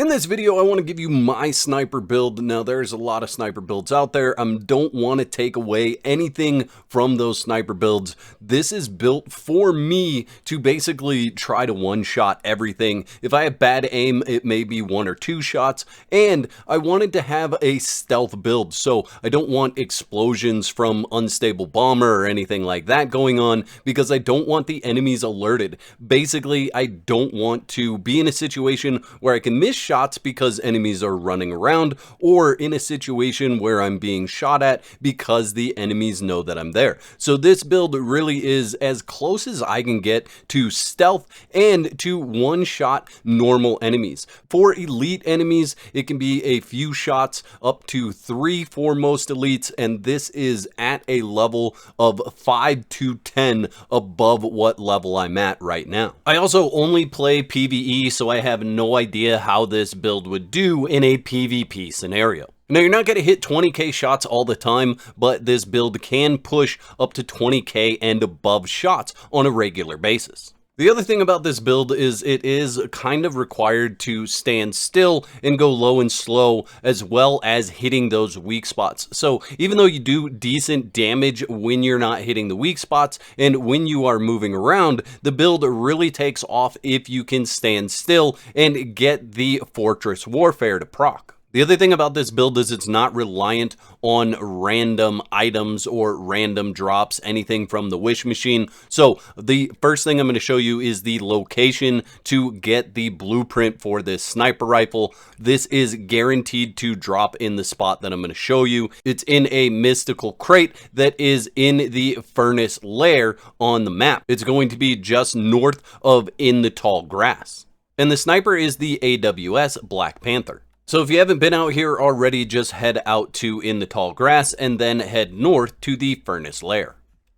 In this video, I want to give you my sniper build. Now, there's a lot of sniper builds out there. I don't want to take away anything from those sniper builds. This is built for me to basically try to one-shot everything. If I have bad aim, it may be 1 or 2 shots, and I wanted to have a stealth build, so I don't want explosions from unstable bomber or anything like that going on, because I don't want the enemies alerted. Basically, I don't want to be in a situation where I can miss shots because enemies are running around, or in a situation where I'm being shot at because the enemies know that I'm there. So this build really is as close as I can get to stealth and to one-shot normal enemies. For elite enemies, it can be a few shots, up to 3 for most elites, and this is at a level of 5 to 10 above what level I'm at right now. I also only play PVE, so I have no idea how this build would do in a PvP scenario. Now, you're not going to hit 20k shots all the time, but this build can push up to 20k and above shots on a regular basis. The other thing about this build is it is kind of required to stand still and go low and slow, as well as hitting those weak spots. So even though you do decent damage when you're not hitting the weak spots and when you are moving around, the build really takes off if you can stand still and get the Fortress Warfare to proc. The other thing about this build is it's not reliant on random items or random drops, anything from the wish machine. So the first thing I'm going to show you is the location to get the blueprint for this sniper rifle. This is guaranteed to drop in the spot that I'm going to show you. It's in a mystical crate that is in the furnace lair on the map. It's going to be just north of In the Tall Grass. And the sniper is the AWS Black Panther. So if you haven't been out here already, just head out to In the Tall Grass and then head north to the Furnace Lair.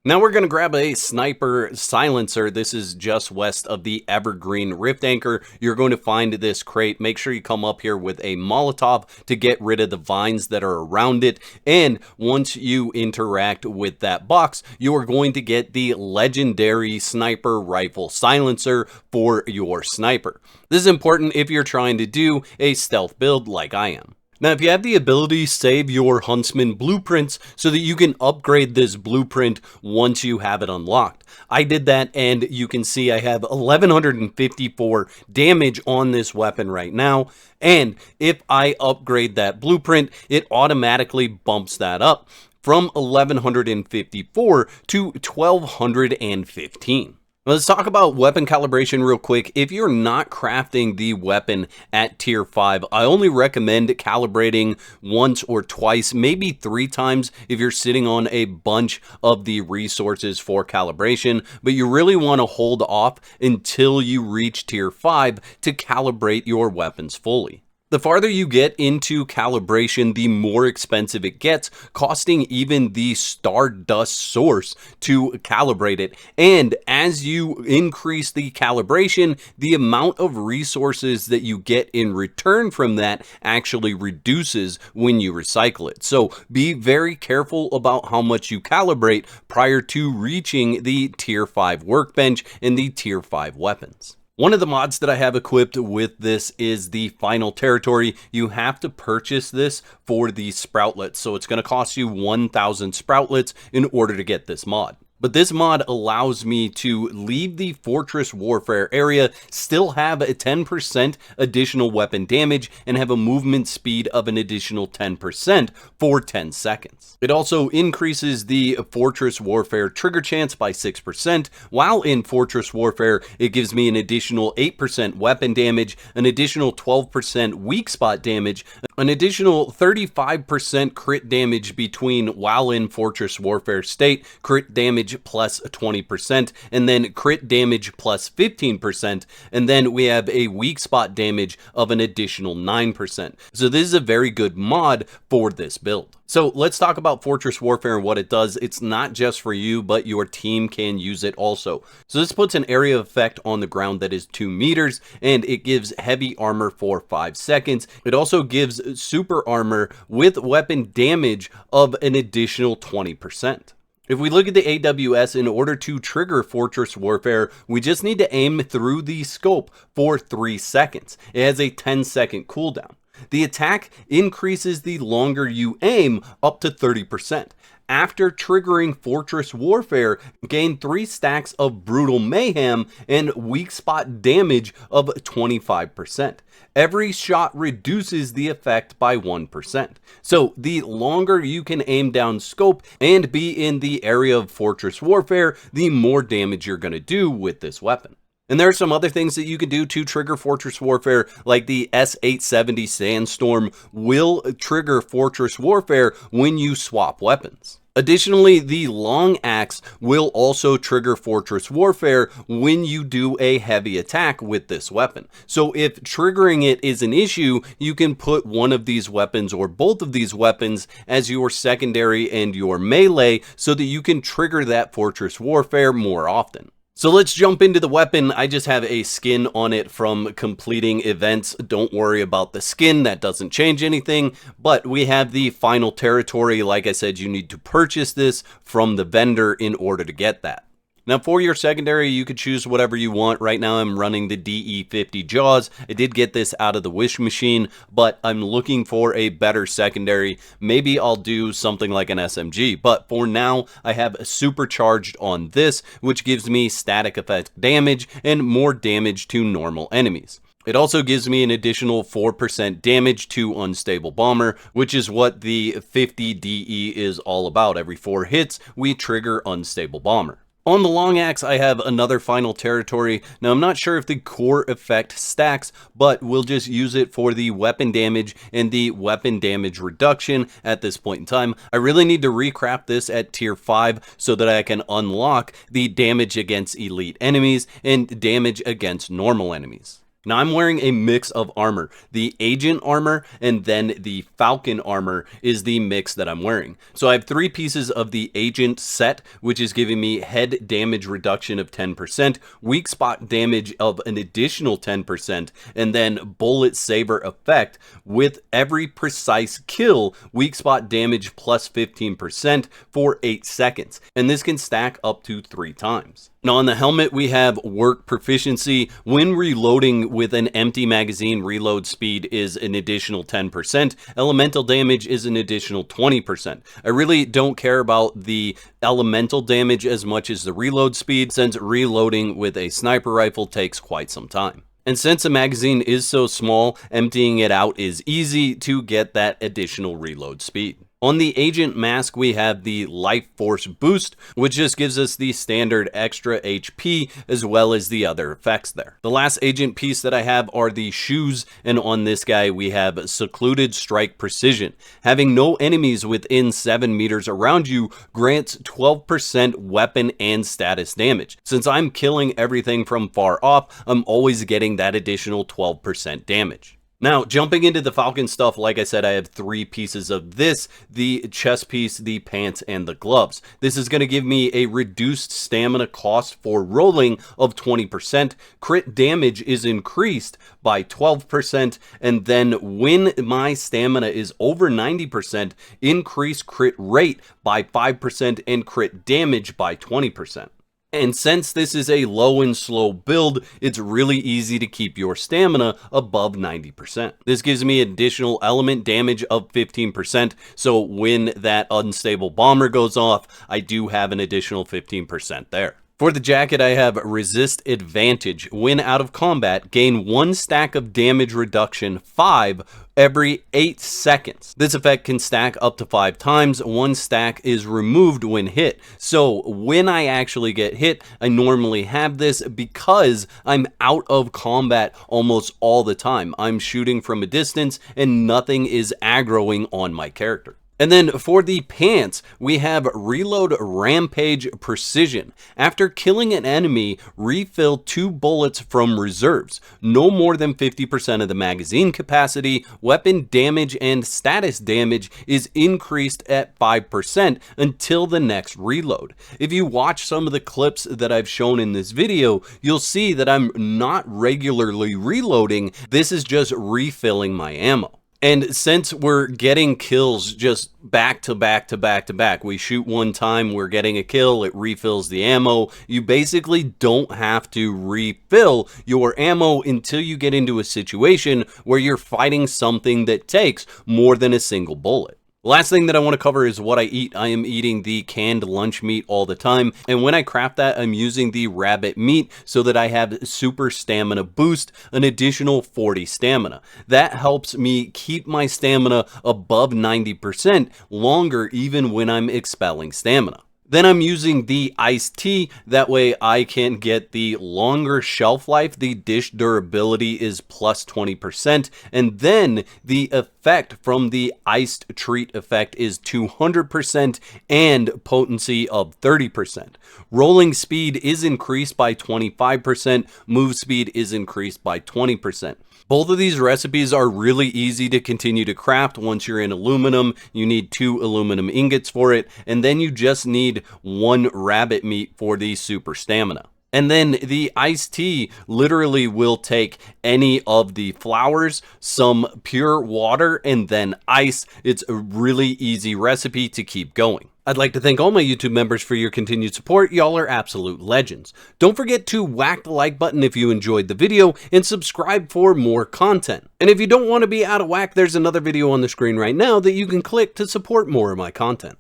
Now we're going to grab a sniper silencer. This is just west of the Evergreen Rift Anchor. You're going to find this crate. Make sure you come up here with a Molotov to get rid of the vines that are around it. And once you interact with that box, you are going to get the legendary sniper rifle silencer for your sniper. This is important if you're trying to do a stealth build like I am. Now, if you have the ability, save your Huntsman blueprints so that you can upgrade this blueprint once you have it unlocked. I did that, and you can see I have 1154 damage on this weapon right now. And if I upgrade that blueprint, it automatically bumps that up from 1154 to 1215. Let's talk about weapon calibration real quick. If you're not crafting the weapon at tier 5, I only recommend calibrating once or twice, maybe 3 times if you're sitting on a bunch of the resources for calibration, but you really want to hold off until you reach tier 5 to calibrate your weapons fully. The farther you get into calibration, the more expensive it gets, costing even the Stardust source to calibrate it. And as you increase the calibration, the amount of resources that you get in return from that actually reduces when you recycle it. So be very careful about how much you calibrate prior to reaching the tier 5 workbench and the tier 5 weapons. One of the mods that I have equipped with this is the Final Territory. You have to purchase this for the sproutlets, so it's going to cost you 1,000 sproutlets in order to get this mod. But this mod allows me to leave the Fortress Warfare area, still have a 10% additional weapon damage, and have a movement speed of an additional 10% for 10 seconds. It also increases the Fortress Warfare trigger chance by 6%, while in Fortress Warfare, it gives me an additional 8% weapon damage, an additional 12% weak spot damage, an additional 35% crit damage between while in Fortress Warfare state, crit damage plus 20%, and then crit damage plus 15%, and then we have a weak spot damage of an additional 9%. So this is a very good mod for this build. So let's talk about Fortress Warfare and what it does. It's not just for you, but your team can use it also. So this puts an area of effect on the ground that is 2 meters, and it gives heavy armor for 5 seconds. It also gives super armor with weapon damage of an additional 20%. If we look at the AWS, in order to trigger Fortress Warfare, we just need to aim through the scope for 3 seconds. It has a 10-second cooldown. The attack increases the longer you aim, up to 30%. After triggering Fortress Warfare, gain 3 stacks of Brutal Mayhem and weak spot damage of 25%. Every shot reduces the effect by 1%. So the longer you can aim down scope and be in the area of Fortress Warfare, the more damage you're going to do with this weapon. And there are some other things that you can do to trigger Fortress Warfare, like the S870 Sandstorm will trigger Fortress Warfare when you swap weapons. Additionally, the Long Axe will also trigger Fortress Warfare when you do a heavy attack with this weapon. So if triggering it is an issue, you can put one of these weapons or both of these weapons as your secondary and your melee so that you can trigger that Fortress Warfare more often. So let's jump into the weapon. I just have a skin on it from completing events. Don't worry about the skin, that doesn't change anything. But we have the final territory. Like I said, you need to purchase this from the vendor in order to get that. Now for your secondary, you could choose whatever you want. Right now I'm running the DE50 Jaws. I did get this out of the wish machine, but I'm looking for a better secondary. Maybe I'll do something like an SMG, but for now I have supercharged on this, which gives me static effect damage and more damage to normal enemies. It also gives me an additional 4% damage to Unstable Bomber, which is what the 50 DE is all about. Every 4 hits, we trigger Unstable Bomber. On the Long Axe, I have another final territory. Now, I'm not sure if the core effect stacks, but we'll just use it for the weapon damage and the weapon damage reduction at this point in time. I really need to recraft this at tier 5 so that I can unlock the damage against elite enemies and damage against normal enemies. Now I'm wearing a mix of armor. The Agent armor and then the Falcon armor is the mix that I'm wearing. So I have 3 pieces of the Agent set, which is giving me head damage reduction of 10%, weak spot damage of an additional 10%, and then Bullet Saber effect with every precise kill, weak spot damage plus 15% for 8 seconds. And this can stack up to 3 times. Now on the helmet, we have work proficiency. When reloading with an empty magazine, reload speed is an additional 10%. Elemental damage is an additional 20%. I really don't care about the elemental damage as much as the reload speed, since reloading with a sniper rifle takes quite some time. And since a magazine is so small, emptying it out is easy to get that additional reload speed. On the Agent mask, we have the Life Force boost, which just gives us the standard extra HP as well as the other effects there. The last Agent piece that I have are the shoes, and on this guy we have Secluded Strike Precision. Having no enemies within 7 meters around you grants 12% weapon and status damage. Since I'm killing everything from far off, I'm always getting that additional 12% damage. Now, jumping into the Falcon stuff, like I said, I have 3 pieces of this, the chest piece, the pants, and the gloves. This is going to give me a reduced stamina cost for rolling of 20%. Crit damage is increased by 12%, and then when my stamina is over 90%, increase crit rate by 5% and crit damage by 20%. And since this is a low and slow build, it's really easy to keep your stamina above 90%. This gives me additional element damage of 15%, so when that Unstable Bomber goes off, I do have an additional 15% there. For the jacket, I have Resist Advantage. When out of combat, gain 1 stack of damage reduction 5 every 8 seconds. This effect can stack up to 5 times. 1 stack is removed when hit. So when I actually get hit, I normally have this because I'm out of combat almost all the time. I'm shooting from a distance and nothing is aggroing on my character. And then for the pants, we have Reload Rampage Precision. After killing an enemy, refill 2 bullets from reserves. No more than 50% of the magazine capacity. Weapon damage and status damage is increased at 5% until the next reload. If you watch some of the clips that I've shown in this video, you'll see that I'm not regularly reloading. This is just refilling my ammo. And since we're getting kills just back to back to back to back, we shoot one time, we're getting a kill, it refills the ammo. You basically don't have to refill your ammo until you get into a situation where you're fighting something that takes more than a single bullet. Last thing that I want to cover is what I eat. I am eating the canned lunch meat all the time, and when I craft that, I'm using the rabbit meat so that I have super stamina boost, an additional 40 stamina. That helps me keep my stamina above 90% longer even when I'm expelling stamina. Then I'm using the iced tea, that way I can get the longer shelf life. The dish durability is plus 20%, and then the effect from the iced treat effect is 200% and potency of 30%. Rolling speed is increased by 25%, move speed is increased by 20%. Both of these recipes are really easy to continue to craft. Once you're in aluminum, you need 2 aluminum ingots for it, and then you just need 1 rabbit meat for the super stamina. And then the iced tea literally will take any of the flours, some pure water, and then ice. It's a really easy recipe to keep going. I'd like to thank all my YouTube members for your continued support. Y'all are absolute legends. Don't forget to whack the like button if you enjoyed the video and subscribe for more content. And if you don't want to be out of whack, there's another video on the screen right now that you can click to support more of my content.